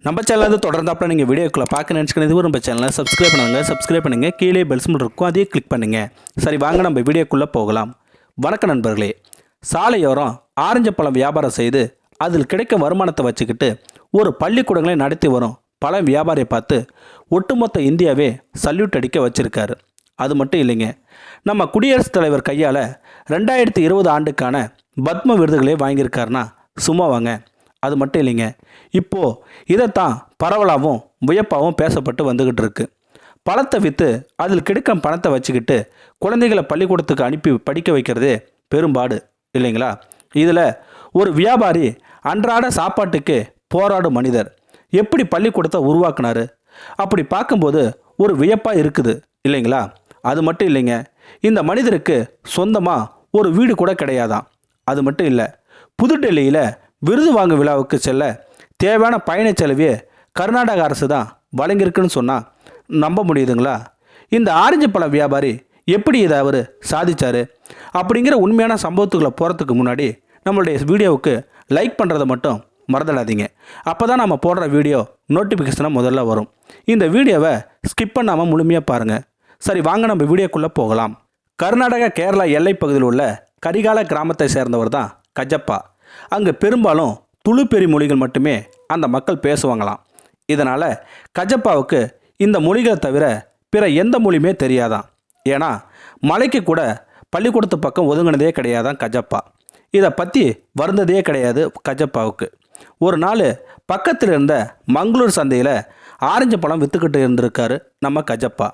நம்ம சேனல் தொடர்ந்தாப்புல நீங்கள் வீடியோக்குள்ளே பார்க்க நினச்சிக்கிறது நம்ம சேனலை சப்ஸ்கிரைப் பண்ணுங்கள் கீழே பெல் சிம்பல் இருக்கும் அதையே கிளிக் பண்ணுங்கள். சரி வாங்க நம்ம வீடியோக்குள்ளே போகலாம். வணக்கம் நண்பர்களே. சாலையோரம் ஆரஞ்சு பழம் வியாபாரம் செய்து அதில் கிடைக்கும் வருமானத்தை வச்சுக்கிட்டு ஒரு பள்ளிக்கூடங்களை நடத்தி வரும் பழ வியாபாரியை பார்த்து ஒட்டுமொத்த இந்தியாவே சல்யூட் அடிக்க வச்சுருக்காரு. அது மட்டும் இல்லைங்க, நம்ம குடியரசுத் தலைவர் கையால் 2020 ஆண்டுக்கான பத்ம விருதுகளே வாங்கியிருக்காருன்னா சும்மா வாங்க. அது மட்டும் இல்லைங்க, இப்போது இதைத்தான் பரவலாகவும் வியப்பாகவும் பேசப்பட்டு வந்துக்கிட்டு இருக்கு. பழத்தை விற்று அதில் கிடைக்கும் பணத்தை வச்சுக்கிட்டு குழந்தைகளை பள்ளிக்கூடத்துக்கு அனுப்பி படிக்க வைக்கிறதே பெரும்பாடு இல்லைங்களா? இதில் ஒரு வியாபாரி அன்றாட சாப்பாட்டுக்கு போராடும் மனிதர் எப்படி பள்ளிக்கூடத்தை உருவாக்குனாரு? அப்படி பார்க்கும்போது ஒரு வியப்பாக இருக்குது இல்லைங்களா? அது மட்டும் இல்லைங்க, இந்த மனிதருக்கு சொந்தமாக ஒரு வீடு கூட கிடையாதான். அது மட்டும் இல்லை, புதுடெல்லியில் விருது வாங்கும் விழாவுக்கு செல்ல தேவையான பயண செலவே கர்நாடக அரசு தான் வழங்கியிருக்குன்னு சொன்னால் நம்ப முடியுதுங்களா? இந்த ஆரஞ்சு பழ வியாபாரி எப்படி இதை அவர் சாதிச்சார் அப்படிங்கிற உண்மையான சம்பவத்துக்குள்ளே போகிறதுக்கு முன்னாடி நம்மளுடைய வீடியோவுக்கு லைக் பண்ணுறதை மட்டும் மறந்துடாதீங்க. அப்போ தான் நம்ம போடுற வீடியோ நோட்டிஃபிகேஷனாக முதல்ல வரும். இந்த வீடியோவை ஸ்கிப் பண்ணாமல் முழுமையாக பாருங்கள். சரி வாங்க நம்ம வீடியோக்குள்ளே போகலாம். கர்நாடகா கேரளா எல்லை பகுதியில் உள்ள கரிகால கிராமத்தை சேர்ந்தவர் தான் கஜப்பா. அங்கே பெரும்பாலும் துளுப்பெரி மொழிகள் மட்டுமே அந்த மக்கள் பேசுவாங்களாம். இதனால் கஜப்பாவுக்கு இந்த மொழிகளை தவிர பிற எந்த மொழியுமே தெரியாதான். ஏன்னா மலைக்கு கூட பள்ளிக்கூடத்து பக்கம் ஒதுங்கினதே கிடையாதான் கஜப்பா. இதை பற்றி வருந்ததே கிடையாது கஜப்பாவுக்கு. ஒரு நாள் பக்கத்தில் இருந்த மங்களூர் சந்தையில் ஆரஞ்சு பழம் விற்றுக்கிட்டு இருந்திருக்காரு நம்ம கஜப்பா.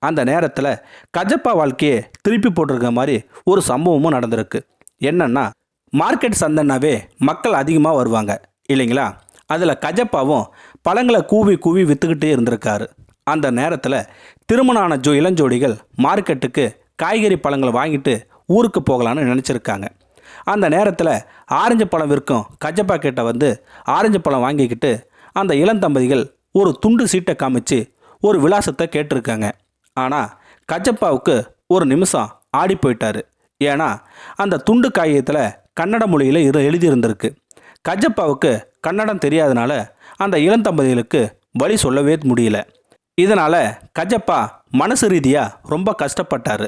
அந்த நேரத்தில் கஜப்பா வாழ்க்கையை திருப்பி போட்டிருக்க மாதிரி ஒரு சம்பவமும் நடந்திருக்கு. என்னன்னா, மார்க்கெட் சந்தைனாவே மக்கள் அதிகமாக வருவாங்க இல்லைங்களா? அதில் கஜப்பாவும் பழங்களை கூவி கூவி விற்றுக்கிட்டே இருந்திருக்காரு. அந்த நேரத்தில் திருமணம் ஆன இளஞ்சோடிகள் மார்க்கெட்டுக்கு காய்கறி பழங்களை வாங்கிட்டு ஊருக்கு போகலான்னு நினச்சிருக்காங்க. அந்த நேரத்தில் ஆரஞ்சு பழம் விற்கும் கஜப்பா கிட்ட வந்து ஆரஞ்சு பழம் வாங்கிக்கிட்டு அந்த இளந்தம்பதிகள் ஒரு துண்டு சீட்டை காமிச்சு ஒரு விலாசத்தை கேட்டிருக்காங்க. ஆனால் கஜப்பாவுக்கு ஒரு நிமிஷம் ஆடி போயிட்டாரு. ஏன்னா அந்த துண்டு காகிதத்தில் கன்னட மொழியில் எழுதியிருந்திருக்கு. கஜப்பாவுக்கு கன்னடம் தெரியாதனால அந்த இளந்தம்பதிகளுக்கு வழி சொல்லவே முடியல. இதனால் கஜப்பா மனசு ரீதியாக ரொம்ப கஷ்டப்பட்டார்.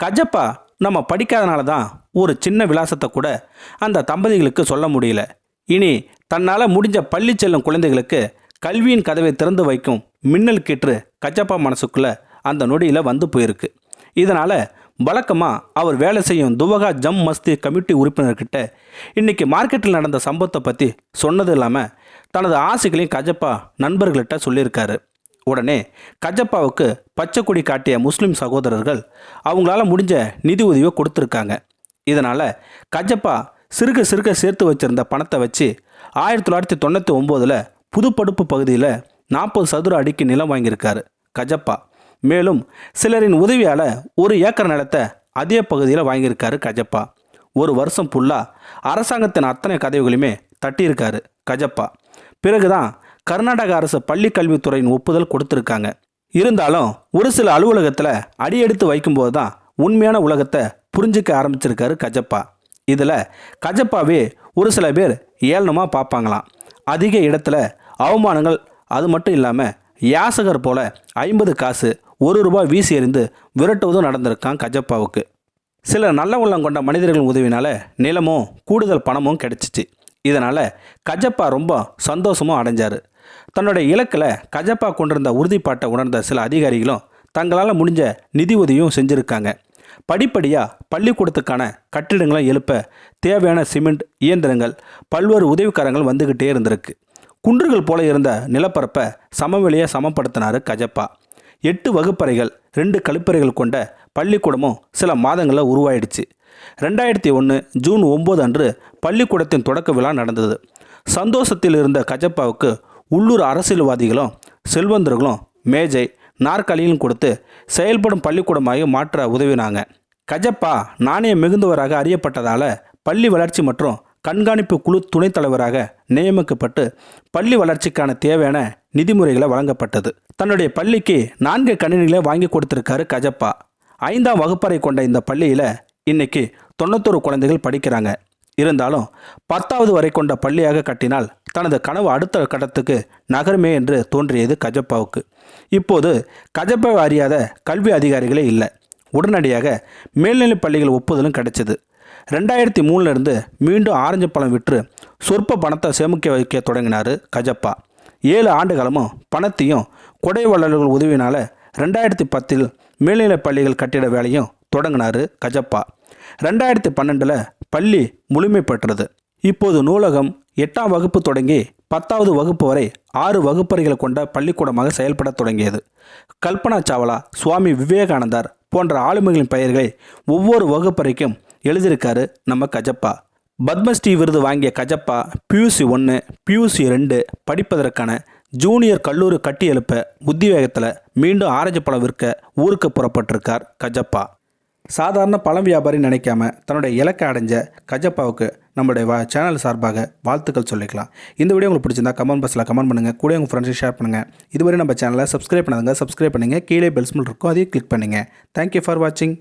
கஜப்பா நம்ம படிக்காதனால தான் ஒரு சின்ன விலாசத்தை கூட அந்த தம்பதிகளுக்கு சொல்ல முடியல. இனி தன்னால் முடிஞ்ச பள்ளி செல்லும் குழந்தைகளுக்கு கல்வியின் கதவை திறந்து வைக்கும் மின்னல் கீற்று கஜப்பா மனசுக்குள்ளே அந்த நொடியில் வந்து போயிருக்கு. இதனால் வழக்கமாக அவர் வேலை செய்யும் துவகா ஜம் மஸ்தி கமிட்டி உறுப்பினர்கிட்ட இன்றைக்கி மார்க்கெட்டில் நடந்த சம்பவத்தை பற்றி சொன்னது இல்லாமல் தனது ஆசைகளையும் கஜப்பா நண்பர்கள்கிட்ட சொல்லியிருக்காரு. உடனே கஜப்பாவுக்கு பச்சை கொடி காட்டிய முஸ்லீம் சகோதரர்கள் அவங்களால முடிஞ்ச நிதி உதவியை கொடுத்துருக்காங்க. இதனால் கஜப்பா சிறுக சிறுக சேர்த்து வச்சுருந்த பணத்தை வச்சு 1999 புதுப்படுப்பு பகுதியில் 40 சதுர அடிக்கு நிலம் வாங்கியிருக்காரு கஜப்பா. மேலும் சிலரின் உதவியால் 1 ஏக்கர் நிலத்தை அதே பகுதியில் வாங்கியிருக்காரு கஜப்பா. ஒரு வருஷம் ஃபுல்லாக அரசாங்கத்தின் அத்தனை கதவுகளையுமே தட்டியிருக்காரு கஜப்பா. பிறகுதான் கர்நாடக அரசு பள்ளி கல்வித்துறையின் ஒப்புதல் கொடுத்துருக்காங்க. இருந்தாலும் ஒரு சில அலுவலகத்தில் அடியெடுத்து வைக்கும்போது தான் உண்மையான உலகத்தை புரிஞ்சிக்க ஆரம்பிச்சிருக்காரு கஜப்பா. இதில் கஜப்பாவே ஒரு சில பேர் ஏளனமாக பார்ப்பாங்களாம். அதிக இடத்துல அவமானங்கள், அது மட்டும் இல்லாமல் யாசகர் போல 50 காசு 1 ரூபாய் வீசி எறிந்து விரட்டுவதும் நடந்திருக்கான் கஜப்பாவுக்கு. சில நல்ல உள்ளம் கொண்ட மனிதர்கள் உதவினால் நிலமும் கூடுதல் பணமும் கிடைச்சிச்சு. இதனால் கஜப்பா ரொம்ப சந்தோஷமும் அடைஞ்சார். தன்னுடைய இலக்கில் கஜப்பா கொண்டிருந்த உறுதிப்பாட்டை உணர்ந்த சில அதிகாரிகளும் தங்களால் முடிஞ்ச நிதி உதவியும் செஞ்சுருக்காங்க. படிப்படியாக பள்ளிக்கூடத்துக்கான கட்டிடங்களை எழுப்ப தேவையான சிமெண்ட் இயந்திரங்கள், பல்வேறு உதவிக்காரங்கள் வந்துக்கிட்டே இருந்திருக்கு. குன்றுகள் போல இருந்த நிலப்பரப்பை சமவெளியை சமப்படுத்தினார் கஜப்பா. 8 வகுப்பறைகள் 2 கழிப்பறைகள் கொண்ட பள்ளிக்கூடமும் சில மாதங்களில் உருவாயிடுச்சு. 2001 ஜூன் 9 அன்று பள்ளிக்கூடத்தின் தொடக்க விழா நடந்தது. சந்தோஷத்தில் இருந்த கஜப்பாவுக்கு உள்ளூர் அரசியல்வாதிகளும் செல்வந்தர்களும் மேஜை நாற்காலியும் கொடுத்து செயல்படும் பள்ளிக்கூடமாக மாற்ற உதவினாங்க. கஜப்பா நாணய மிகுந்தவராக அறியப்பட்டதால் பள்ளி வளர்ச்சி மற்றும் கண்காணிப்பு குழு துணைத் தலைவராக நியமிக்கப்பட்டு பள்ளி வளர்ச்சிக்கான தேவையான நிதிமுறைகளை வழங்கப்பட்டது. தன்னுடைய பள்ளிக்கு 4 கணினிகளை வாங்கி கொடுத்துருக்காரு கஜப்பா. 5ஆம் வகுப்பறை கொண்ட இந்த பள்ளியில் இன்னைக்கு 91 குழந்தைகள் படிக்கிறாங்க. இருந்தாலும் 10வது வரை கொண்ட பள்ளியாக கட்டினால் தனது கனவு அடுத்த கட்டத்துக்கு நகருமே என்று தோன்றியது கஜப்பாவுக்கு. இப்போது கஜப்பாவை அறியாத கல்வி அதிகாரிகளே இல்லை. உடனடியாக மேல்நிலைப் பள்ளிகள் ஒப்புதலும் கிடைச்சது. 2003 மீண்டும் ஆரஞ்சு பழம் விற்று சொற்ப பணத்தை சேமிக்க வைக்க தொடங்கினார் கஜப்பா. 7 ஆண்டு காலமும் பணத்தையும் கொடை வள்ளல்கள் உதவினால் 2010 மேல்நிலைப் பள்ளிகள் கட்டிட வேலையும் தொடங்கினார் கஜப்பா. 2012 பள்ளி முழுமை பெற்றது. இப்போது நூலகம் 8ஆம் வகுப்பு தொடங்கி 10வது வகுப்பு வரை 6 வகுப்பறைகளை கொண்ட பள்ளிக்கூடமாக செயல்பட தொடங்கியது. கல்பனா சாவ்லா, சுவாமி விவேகானந்தர் போன்ற ஆளுமைகளின் பெயர்களை ஒவ்வொரு வகுப்பறைக்கும் எழுதியிருக்காரு நம்ம கஜப்பா. பத்மஸ்ரீ விருது வாங்கிய கஜப்பா PUC 1, PUC 2 படிப்பதற்கான ஜூனியர் கல்லூரி கட்டி எழுப்ப உத்திவேகத்தில் மீண்டும் ஆரஞ்சு பழம் விற்க ஊருக்கு புறப்பட்டிருக்கார் கஜப்பா. சாதாரண பழம் வியாபாரி நினைக்காம தன்னுடைய இலக்கை அடைஞ்ச கஜப்பாவுக்கு நம்முடைய சேனல் சார்பாக வாழ்த்துக்கள் சொல்லிக்கலாம். இந்த வீடியோ உங்களுக்கு பிடிச்சிருந்தா கமெண்ட் பாக்ஸில் கமெண்ட் பண்ணுங்கள், கூட உங்கள் ஃப்ரெண்ட்ஸுக்கு ஷேர் பண்ணுங்கள். இதுவரை நம்ம சேனலை சப்ஸ்கிரைப் பண்ணாதுங்க, சப்ஸ்கிரைப் பண்ணுங்கள். கீழே பெல் சிம்பல் இருக்கும், அதையும் கிளிக் பண்ணுங்கள். தேங்க்யூ ஃபார் வாட்சிங்.